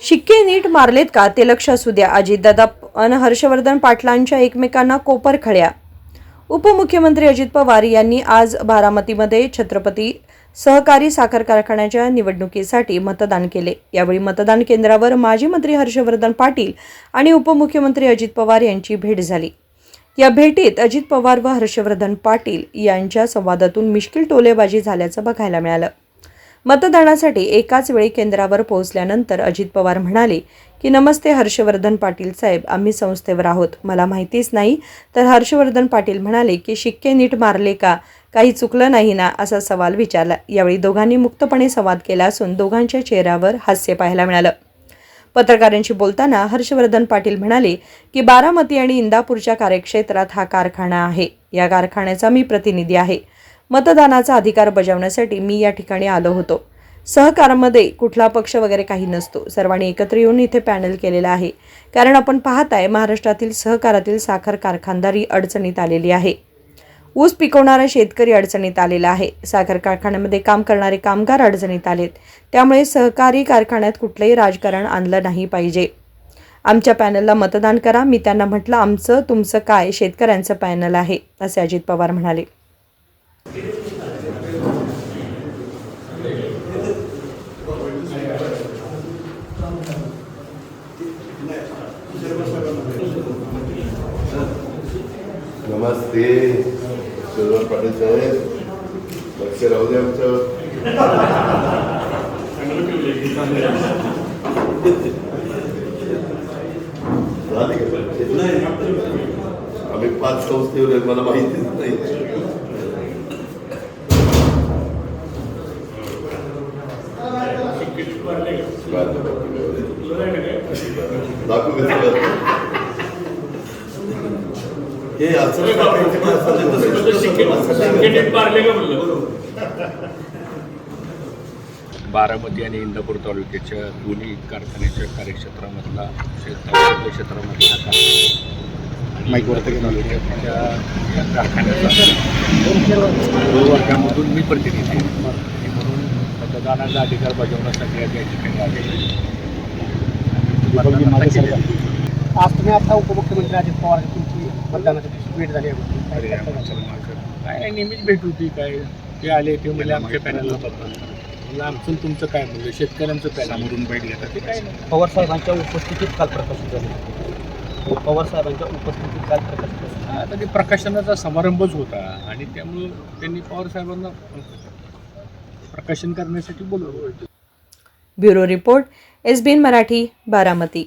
शिक्के नीट मारलेत का ते लक्ष असू द्या. अजितदादा अन हर्षवर्धन पाटलांच्या एकमेकांना कोपरखळ्या. उपमुख्यमंत्री अजित पवार यांनी आज बारामतीमध्ये छत्रपती सहकारी साखर कारखान्याच्या निवडणुकीसाठी मतदान केले. यावेळी मतदान केंद्रावर माजी मंत्री हर्षवर्धन पाटील आणि उपमुख्यमंत्री अजित पवार यांची भेट झाली. या भेटीत अजित पवार व हर्षवर्धन पाटील यांच्या संवादातून मिश्किल टोलेबाजी झाल्याचं बघायला मिळालं. मतदानासाठी एकाच वेळी केंद्रावर पोहोचल्यानंतर अजित पवार म्हणाले की नमस्ते हर्षवर्धन पाटील साहेब, आम्ही संस्थेवर आहोत, मला माहितीच नाही. तर हर्षवर्धन पाटील म्हणाले की शिक्के नीट मारले का, काही चुकलं नाही ना, असा सवाल विचारला. यावेळी दोघांनी मुक्तपणे संवाद केला असून दोघांच्या चेहऱ्यावर हास्य पाहायला मिळालं. पत्रकारांशी बोलताना हर्षवर्धन पाटील म्हणाले की बारामती आणि इंदापूरच्या कार्यक्षेत्रात हा कारखाना आहे. या कारखान्याचा मी प्रतिनिधी आहे. मतदानाचा अधिकार बजावण्यासाठी मी या ठिकाणी आलो होतो. सहकारामध्ये कुठला पक्ष वगैरे काही नसतो. सर्वांनी एकत्र येऊन इथे पॅनल केलेला आहे. कारण आपण पाहताय महाराष्ट्रातील सहकारातील साखर कारखानदारी अडचणीत आलेली आहे. ऊस पिकवणारा शेतकरी अडचणीत आलेला आहे. साखर कारखान्यामध्ये काम करणारे कामगार अडचणीत आलेत. त्यामुळे सहकारी कारखान्यात कुठलंही राजकारण आणलं नाही पाहिजे. आमच्या पॅनलला मतदान करा. मी त्यांना म्हटलं आमचं तुमचं काय, शेतकऱ्यांचं पॅनल आहे, असे अजित पवार म्हणाले. नमस्ते हर्षवर्धन पाटील साहेब, लक्ष राहू द्या आमचं. आम्ही 5 संस्थेवर, मला माहितीच नाही. हे बारामती आणि इंदापूर तालुक्याच्या दोन्ही कारखान्याच्या कार्यक्षेत्रामधला तालुक्याच्या या कारखान्याचा वर्गामधून मी प्रतिनिधी आहे. म्हणून मतदानाचा अधिकार बजावण्यासाठी या ठिकाणी आले. आज तुम्ही आता उपमुख्यमंत्री अजित पवार तुमची मतदानाची भेट झाली आहे. काय नेहमीच भेट होती. काय ते आले ते म्हणजे आमच्या पॅनलला बघणार, आमचं तुमचं काय म्हणलं, शेतकऱ्यांचं पॅनलमधून भेट घेतात ते काय नाही. पवार साहेबांच्या उपस्थितीत काल प्रकाशित झाले. पवार साहेबांच्या उपस्थितीत काल प्रकाशित झाले. आता ते प्रकाशनाचा समारंभच होता आणि त्यामुळं त्यांनी पवार साहेबांना प्रकाशन करण्यासाठी बोलवलं. Bureau report, SBN Marathi, Baramati.